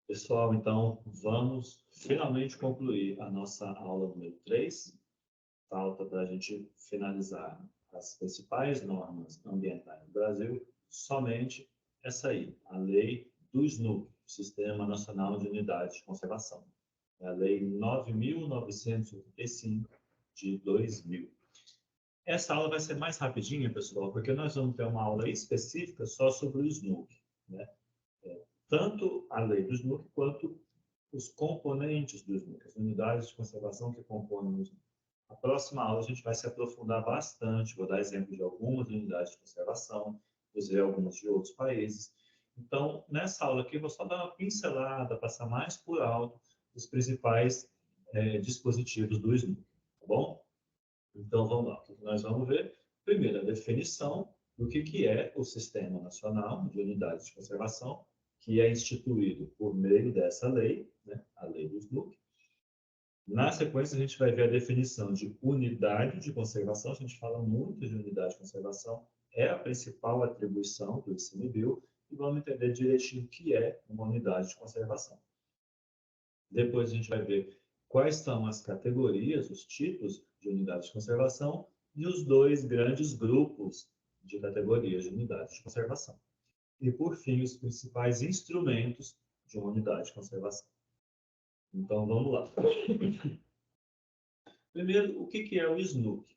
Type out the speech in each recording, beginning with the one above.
Pessoal, então vamos finalmente concluir a nossa aula número 3. Falta para a gente finalizar as principais normas ambientais do Brasil, somente essa aí, a lei do SNUC, Sistema Nacional de Unidades de Conservação. É a lei 9.985 de 2000. Essa aula vai ser mais rapidinha, pessoal, porque nós vamos ter uma aula específica só sobre o SNUC, né? Tanto a lei do SNUC quanto os componentes do SNUC, as unidades de conservação que compõem o SNUC. Na próxima aula, a gente vai se aprofundar bastante, vou dar exemplo de algumas unidades de conservação, ver algumas de outros países. Então, nessa aula aqui, eu vou só dar uma pincelada, passar mais por alto os principais dispositivos do SNUC, tá bom? Então, vamos lá. O que nós vamos ver? Primeiro, a definição do que é o Sistema Nacional de Unidades de Conservação, que é instituído por meio dessa lei, né, a lei do SNUC. Na sequência, a gente vai ver a definição de unidade de conservação. A gente fala muito de unidade de conservação, é a principal atribuição do ICMBio, e vamos entender direitinho o que é uma unidade de conservação. Depois, a gente vai ver quais são as categorias, os tipos de unidades de conservação e os dois grandes grupos de categorias de unidades de conservação. E, por fim, os principais instrumentos de uma unidade de conservação. Então, vamos lá. Primeiro, o que é o SNUC?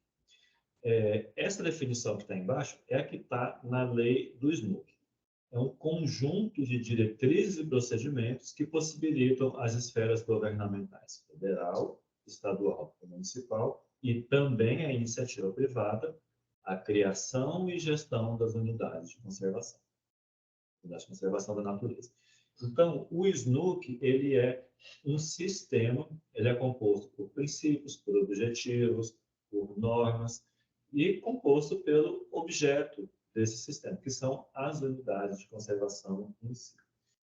Essa definição que está embaixo é a que está na lei do SNUC. É um conjunto de diretrizes e procedimentos que possibilitam as esferas governamentais federal, estadual e municipal, e também a iniciativa privada, a criação e gestão das unidades de conservação da natureza. Então, o SNUC, ele é um sistema, ele é composto por princípios, por objetivos, por normas, e composto pelo objeto desse sistema, que são as unidades de conservação em si.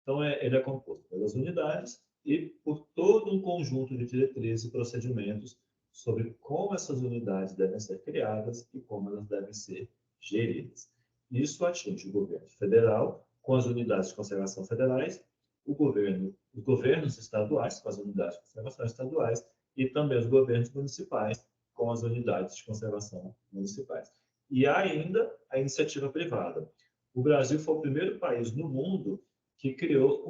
Então, ele é composto pelas unidades e por todo um conjunto de diretrizes e procedimentos sobre como essas unidades devem ser criadas e como elas devem ser geridas. Isso atinge o governo federal, com as unidades de conservação federais, os governos estaduais, com as unidades de conservação estaduais, e também os governos municipais, com as unidades de conservação municipais. E ainda a iniciativa privada. O Brasil foi o primeiro país no mundo que criou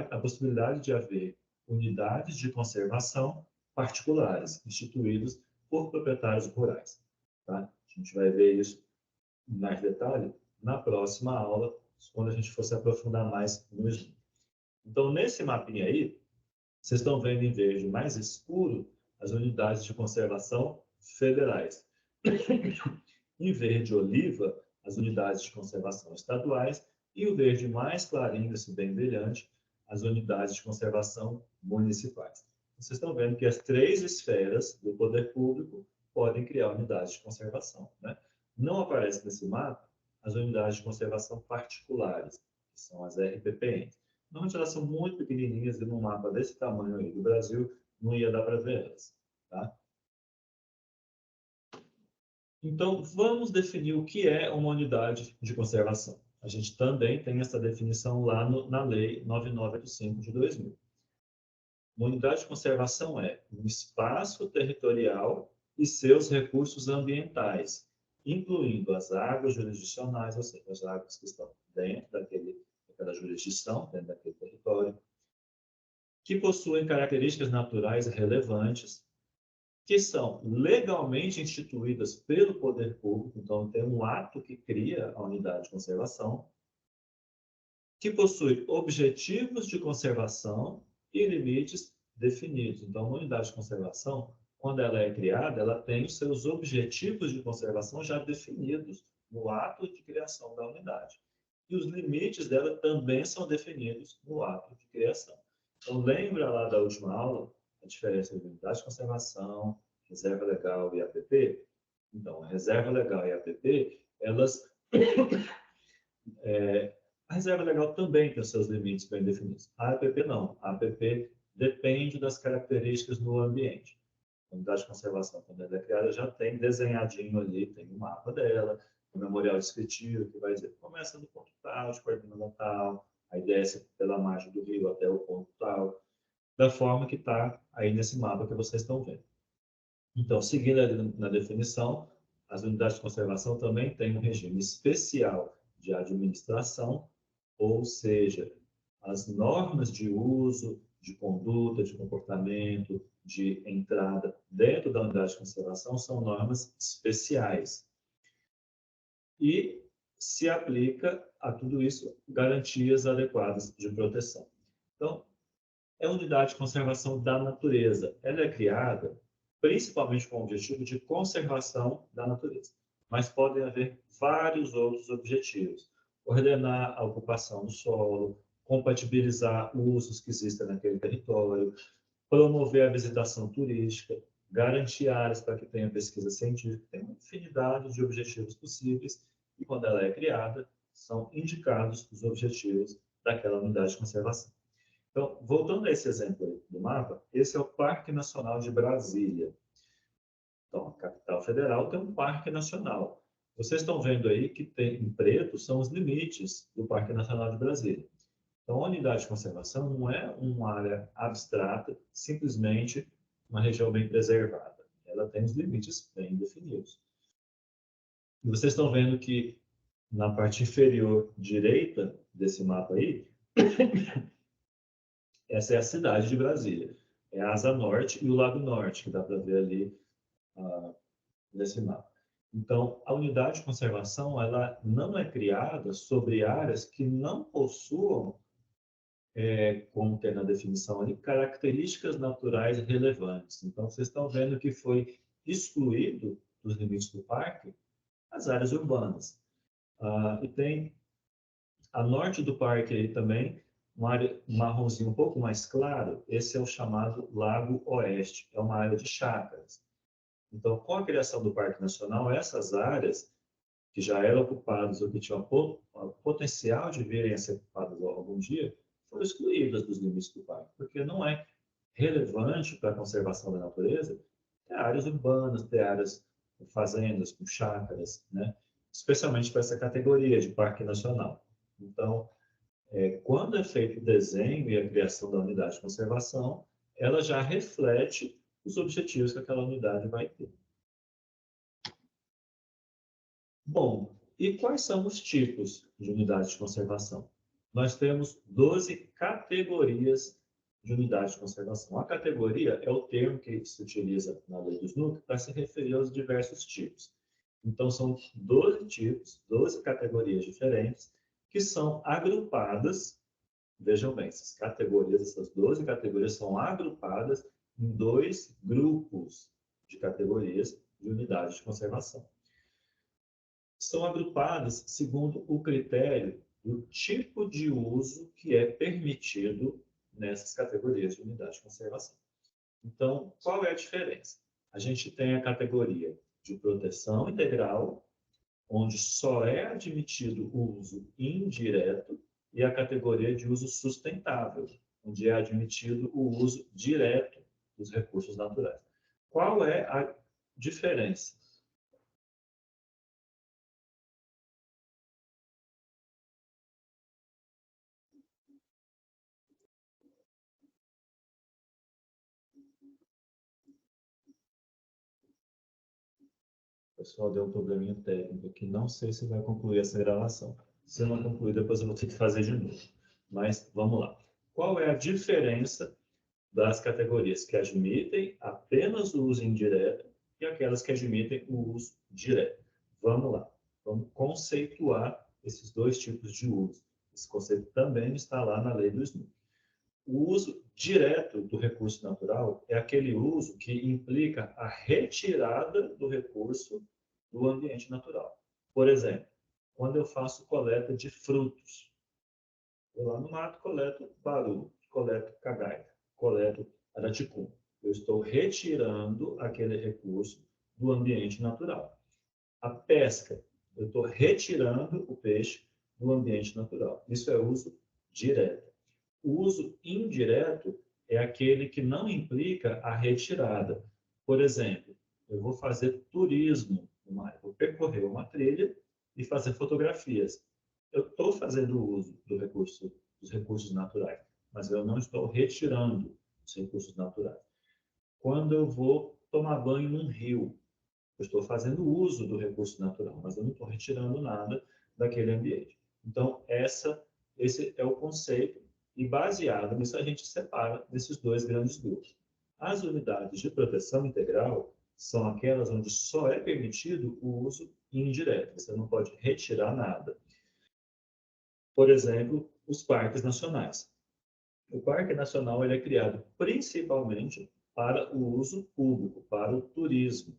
a possibilidade de haver unidades de conservação particulares, instituídos por proprietários rurais. Tá? A gente vai ver isso em mais detalhe na próxima aula, quando a gente for se aprofundar mais no SNUC. Então, nesse mapinha aí, vocês estão vendo em verde mais escuro as unidades de conservação federais. Em verde oliva, as unidades de conservação estaduais, e o verde mais clarinho, esse bem brilhante, as unidades de conservação municipais. Vocês estão vendo que as três esferas do poder público podem criar unidades de conservação, né? Não aparece nesse mapa as unidades de conservação particulares, que são as RPPNs. Normalmente elas são muito pequenininhas e num mapa desse tamanho aí do Brasil não ia dar para ver elas, tá? Então, vamos definir o que é uma unidade de conservação. A gente também tem essa definição lá na Lei 9985 de 2000. Uma unidade de conservação é um espaço territorial e seus recursos ambientais, incluindo as águas jurisdicionais, ou seja, as águas que estão dentro daquela jurisdição, dentro daquele território, que possuem características naturais relevantes, que são legalmente instituídas pelo poder público, então tem um ato que cria a unidade de conservação, que possui objetivos de conservação e limites definidos. Então, uma unidade de conservação, quando ela é criada, ela tem os seus objetivos de conservação já definidos no ato de criação da unidade. E os limites dela também são definidos no ato de criação. Então, lembra lá da última aula a diferença entre unidade de conservação, reserva legal e APP? Então, a reserva legal e a APP, elas... a reserva legal também tem os seus limites bem definidos. A APP não. A APP depende das características do ambiente. A unidade de conservação, quando ela é criada, já tem desenhadinho ali, tem um mapa dela, um memorial descritivo que vai dizer, começa do ponto tal, de coordenada tal, aí desce pela margem do rio até o ponto tal, da forma que está aí nesse mapa que vocês estão vendo. Então, seguindo ali na definição, as unidades de conservação também têm um regime especial de administração, ou seja, as normas de uso, de conduta, de comportamento, de entrada dentro da unidade de conservação são normas especiais. E se aplica a tudo isso garantias adequadas de proteção. Então, é a unidade de conservação da natureza. Ela é criada principalmente com o objetivo de conservação da natureza, mas podem haver vários outros objetivos. Ordenar a ocupação do solo, compatibilizar usos que existem naquele território, promover a visitação turística, garantir áreas para que tenha pesquisa científica. Tem uma infinidade de objetivos possíveis e, quando ela é criada, são indicados os objetivos daquela unidade de conservação. Então, voltando a esse exemplo do mapa, esse é o Parque Nacional de Brasília. Então, a capital federal tem um parque nacional. Vocês estão vendo aí que tem, em preto são os limites do Parque Nacional de Brasília. Então, a unidade de conservação não é uma área abstrata, simplesmente uma região bem preservada. Ela tem os limites bem definidos. E vocês estão vendo que na parte inferior direita desse mapa aí, essa é a cidade de Brasília. É a Asa Norte e o Lago Norte, que dá para ver ali nesse mapa. Então, a unidade de conservação ela não é criada sobre áreas que não possuam, como tem na definição ali, características naturais relevantes. Então, vocês estão vendo que foi excluído dos limites do parque as áreas urbanas. E tem a norte do parque aí também, uma área marronzinho um pouco mais claro, esse é o chamado Lago Oeste, é uma área de chácaras. Então, com a criação do Parque Nacional, essas áreas que já eram ocupadas ou que tinham potencial de virem a ser ocupadas algum dia, foram excluídas dos limites do parque, porque não é relevante para a conservação da natureza ter áreas urbanas, ter áreas com fazendas, com chácaras, né? Especialmente para essa categoria de Parque Nacional. Então, quando é feito o desenho e a criação da unidade de conservação, ela já reflete os objetivos que aquela unidade vai ter. Bom, e quais são os tipos de unidade de conservação? Nós temos 12 categorias de unidade de conservação. A categoria é o termo que se utiliza na lei do SNUC para se referir aos diversos tipos. Então, são 12 tipos, 12 categorias diferentes, que são agrupadas. Vejam bem, essas categorias, essas 12 categorias são agrupadas em dois grupos de categorias de unidade de conservação. São agrupadas segundo o critério do tipo de uso que é permitido nessas categorias de unidade de conservação. Então, qual é a diferença? A gente tem a categoria de proteção integral, onde só é admitido o uso indireto, e a categoria de uso sustentável, onde é admitido o uso direto dos recursos naturais. Qual é a diferença? O pessoal deu um probleminha técnico aqui, não sei se vai concluir essa gravação. Se eu não concluir, depois eu vou ter que fazer de novo. Mas vamos lá. Qual é a diferença das categorias que admitem apenas o uso indireto e aquelas que admitem o uso direto? Vamos lá. Vamos conceituar esses dois tipos de uso. Esse conceito também está lá na lei do SNUC. O uso direto do recurso natural é aquele uso que implica a retirada do recurso do ambiente natural. Por exemplo, quando eu faço coleta de frutos, eu lá no mato coleto baru, coleto cagaia, coleto araticum. Eu estou retirando aquele recurso do ambiente natural. A pesca, eu estou retirando o peixe do ambiente natural. Isso é uso direto. O uso indireto é aquele que não implica a retirada. Por exemplo, eu vou fazer turismo, vou percorrer uma trilha e fazer fotografias. Eu estou fazendo uso do recurso dos recursos naturais, mas eu não estou retirando os recursos naturais. Quando eu vou tomar banho num rio, eu estou fazendo uso do recurso natural, mas eu não estou retirando nada daquele ambiente. Então, esse é o conceito, e baseado nisso a gente separa desses dois grandes grupos. As unidades de proteção integral são aquelas onde só é permitido o uso indireto, você não pode retirar nada. Por exemplo, os parques nacionais. O Parque Nacional ele é criado principalmente para o uso público, para o turismo.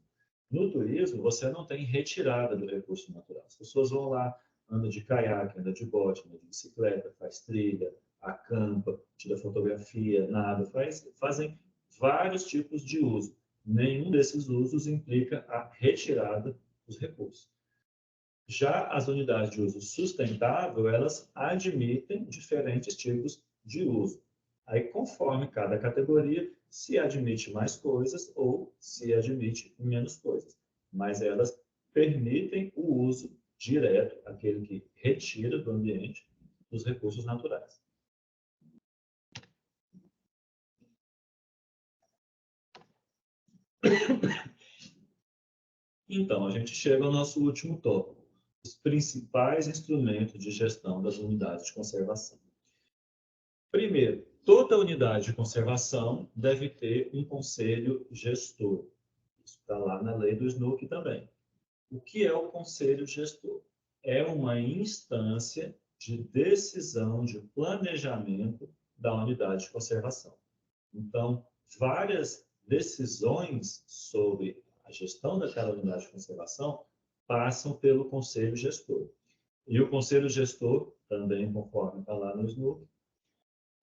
No turismo, você não tem retirada do recurso natural. As pessoas vão lá, andam de caiaque, andam de bote, andam de bicicleta, faz trilha, acampa, tira fotografia, nada, fazem vários tipos de uso. Nenhum desses usos implica a retirada dos recursos. Já as unidades de uso sustentável, elas admitem diferentes tipos de uso. Aí, conforme cada categoria, se admite mais coisas ou se admite menos coisas. Mas elas permitem o uso direto, aquele que retira do ambiente os recursos naturais. Então, a gente chega ao nosso último tópico, os principais instrumentos de gestão das unidades de conservação. Primeiro, toda unidade de conservação deve ter um conselho gestor. Isso está lá na lei do SNUC também. O que é o conselho gestor? É uma instância de decisão de planejamento da unidade de conservação. Então, várias decisões sobre a gestão daquela unidade de conservação passam pelo conselho gestor. E o conselho gestor, também conforme está lá no SNUC,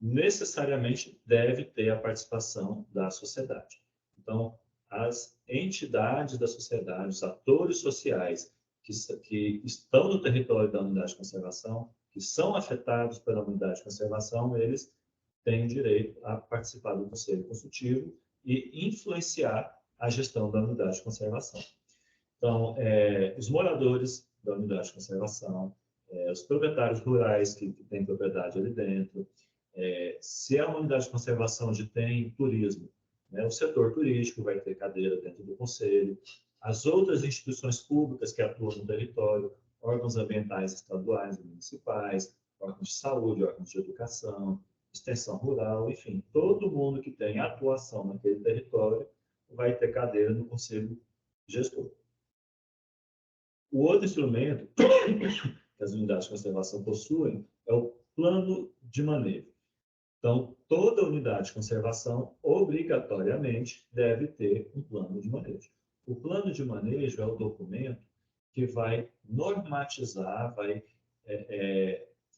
necessariamente deve ter a participação da sociedade. Então, as entidades da sociedade, os atores sociais que estão no território da unidade de conservação, que são afetados pela unidade de conservação, eles têm direito a participar do conselho consultivo e influenciar a gestão da unidade de conservação. Então, os moradores da unidade de conservação, os proprietários rurais que têm propriedade ali dentro, se é uma unidade de conservação onde tem turismo, né, o setor turístico vai ter cadeira dentro do conselho, as outras instituições públicas que atuam no território, órgãos ambientais estaduais e municipais, órgãos de saúde, órgãos de educação, extensão rural, enfim, todo mundo que tem atuação naquele território vai ter cadeira no conselho gestor. O outro instrumento que as unidades de conservação possuem é o plano de manejo. Então, toda unidade de conservação, obrigatoriamente, deve ter um plano de manejo. O plano de manejo é o documento que vai normatizar, vai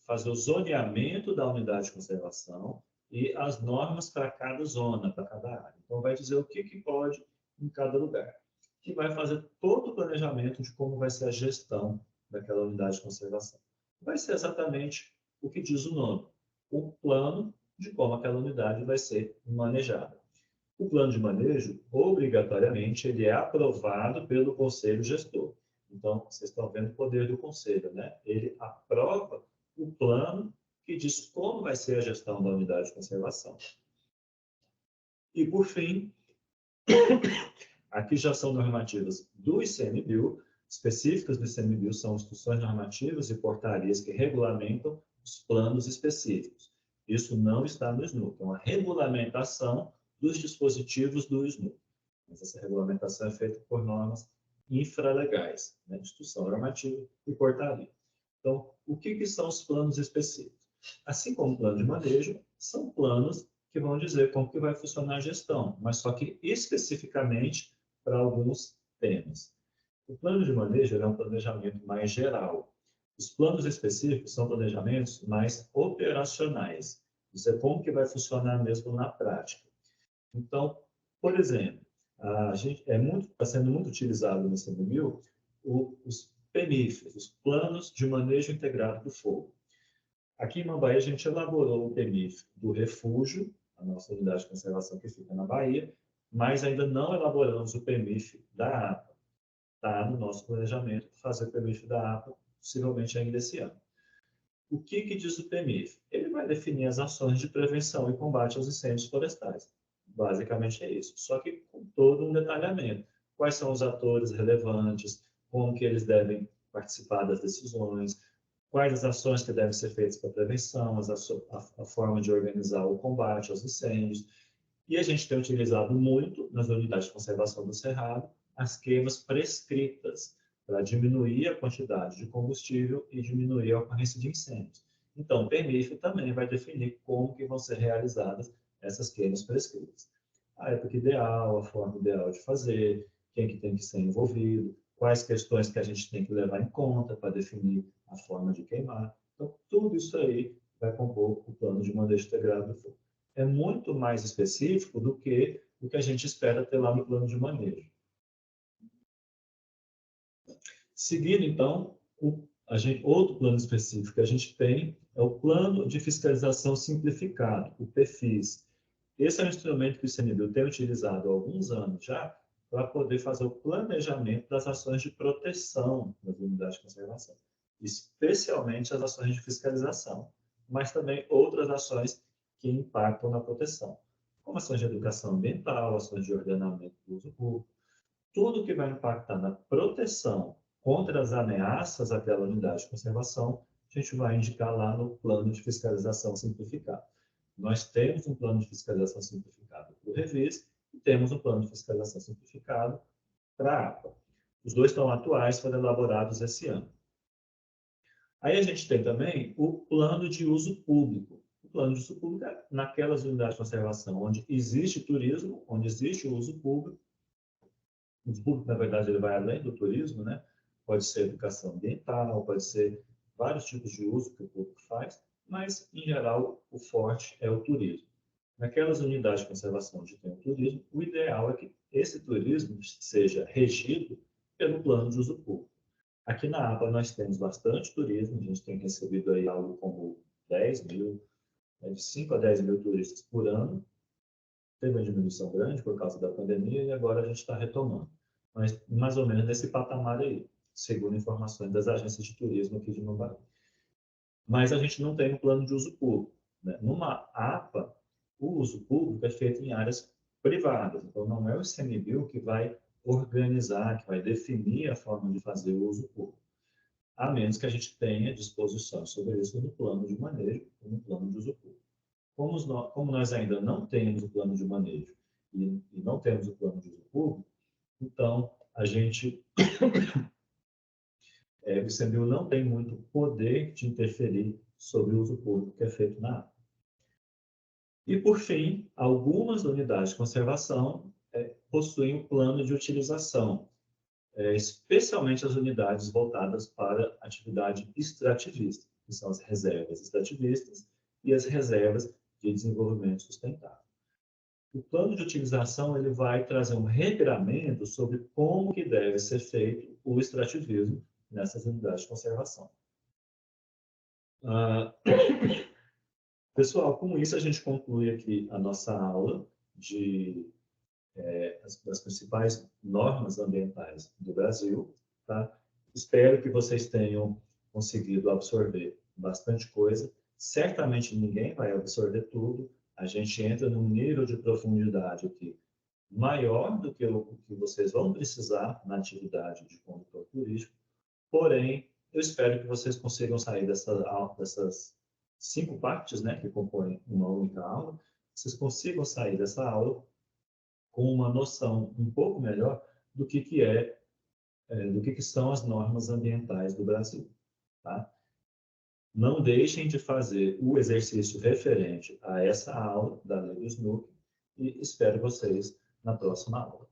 fazer o zoneamento da unidade de conservação e as normas para cada zona, para cada área. Então, vai dizer o que pode em cada lugar. Que vai fazer todo o planejamento de como vai ser a gestão daquela unidade de conservação. Vai ser exatamente o que diz o nome, o plano de como aquela unidade vai ser manejada. O plano de manejo, obrigatoriamente, ele é aprovado pelo conselho gestor. Então, vocês estão vendo o poder do conselho, né? Ele aprova o plano que diz como vai ser a gestão da unidade de conservação. E, por fim, aqui já são normativas do ICMBio, específicas do ICMBio são instruções normativas e portarias que regulamentam os planos específicos. Isso não está no SNUC, é uma regulamentação dos dispositivos do SNUC. Mas essa regulamentação é feita por normas infralegais, né? Instrução normativa e portaria. Então, o que são os planos específicos? Assim como o plano de manejo, são planos que vão dizer como que vai funcionar a gestão, mas só que especificamente para alguns temas. O plano de manejo é um planejamento mais geral. Os planos específicos são planejamentos mais operacionais. Isso é como que vai funcionar mesmo na prática. Então, por exemplo, está sendo muito utilizado nesse ICMBio os PMIFs, os Planos de Manejo Integrado do Fogo. Aqui em Mambaí, a gente elaborou o PMIF do refúgio, a nossa unidade de conservação que fica na Bahia, mas ainda não elaboramos o PMIF da APA. Está no nosso planejamento fazer o PMIF da APA, possivelmente ainda esse ano. O que diz o PMIF? Ele vai vai definir as ações de prevenção e combate aos incêndios florestais. Basicamente é isso, só que com todo um detalhamento. Quais são os atores relevantes, como que eles devem participar das decisões, quais as ações que devem ser feitas para a prevenção, a forma de organizar o combate aos incêndios. E a gente tem utilizado muito, nas unidades de conservação do Cerrado, as queimas prescritas, para diminuir a quantidade de combustível e diminuir a ocorrência de incêndios. Então, o PEMIF também vai definir como que vão ser realizadas essas queimas prescritas. A época ideal, a forma ideal de fazer, quem que tem que ser envolvido, quais questões que a gente tem que levar em conta para definir a forma de queimar. Então, tudo isso aí vai compor o plano de manejo integrado do fogo. É muito mais específico do que o que a gente espera ter lá no plano de manejo. Seguindo, então, outro plano específico que a gente tem é o Plano de Fiscalização Simplificado, o PFIS. Esse é um instrumento que o ICMBio tem utilizado há alguns anos já para poder fazer o planejamento das ações de proteção das unidades de conservação, especialmente as ações de fiscalização, mas também outras ações que impactam na proteção, como ações de educação ambiental, ações de ordenamento do uso público, tudo que vai impactar na proteção contra as ameaças àquela unidade de conservação, a gente vai indicar lá no plano de fiscalização simplificado. Nós temos um plano de fiscalização simplificado para o Revis e temos um plano de fiscalização simplificado para a APA. Os dois estão atuais, foram elaborados esse ano. Aí a gente tem também o plano de uso público. O plano de uso público é naquelas unidades de conservação onde existe turismo, onde existe o uso público. O uso público, na verdade, ele vai além do turismo, né? Pode ser educação ambiental, pode ser vários tipos de uso que o público faz, mas, em geral, o forte é o turismo. Naquelas unidades de conservação onde tem o turismo, o ideal é que esse turismo seja regido pelo plano de uso público. Aqui na APA nós temos bastante turismo, a gente tem recebido aí algo como 10 mil, de 5 a 10 mil turistas por ano. Teve uma diminuição grande por causa da pandemia e agora a gente está retomando. Mas mais ou menos nesse patamar aí, segundo informações das agências de turismo aqui de Mombaí. Mas a gente não tem um plano de uso público, né? Numa APA, o uso público é feito em áreas privadas, então não é o ICMBio que vai organizar, que vai definir a forma de fazer o uso público, a menos que a gente tenha disposições sobre isso no plano de manejo ou no plano de uso público. Como nós ainda não temos o plano de manejo e não temos o plano de uso público, então a gente, o ICMBio não tem muito poder de interferir sobre o uso público que é feito na APA. E, por fim, algumas unidades de conservação possuem um plano de utilização, especialmente as unidades voltadas para atividade extrativista, que são as reservas extrativistas e as reservas de desenvolvimento sustentável. O plano de utilização ele vai trazer um regramento sobre como que deve ser feito o extrativismo nessas unidades de conservação. Pessoal, com isso a gente conclui aqui a nossa aula das principais normas ambientais do Brasil. Tá? Espero que vocês tenham conseguido absorver bastante coisa. Certamente ninguém vai absorver tudo. A gente entra num nível de profundidade aqui maior do que o que vocês vão precisar na atividade de condutor turístico. Porém, eu espero que vocês consigam sair dessas 5 partes, né, que compõem uma única aula, vocês consigam sair dessa aula com uma noção um pouco melhor do que são as normas ambientais do Brasil. Tá? Não deixem de fazer o exercício referente a essa aula da Lei do SNUC e espero vocês na próxima aula.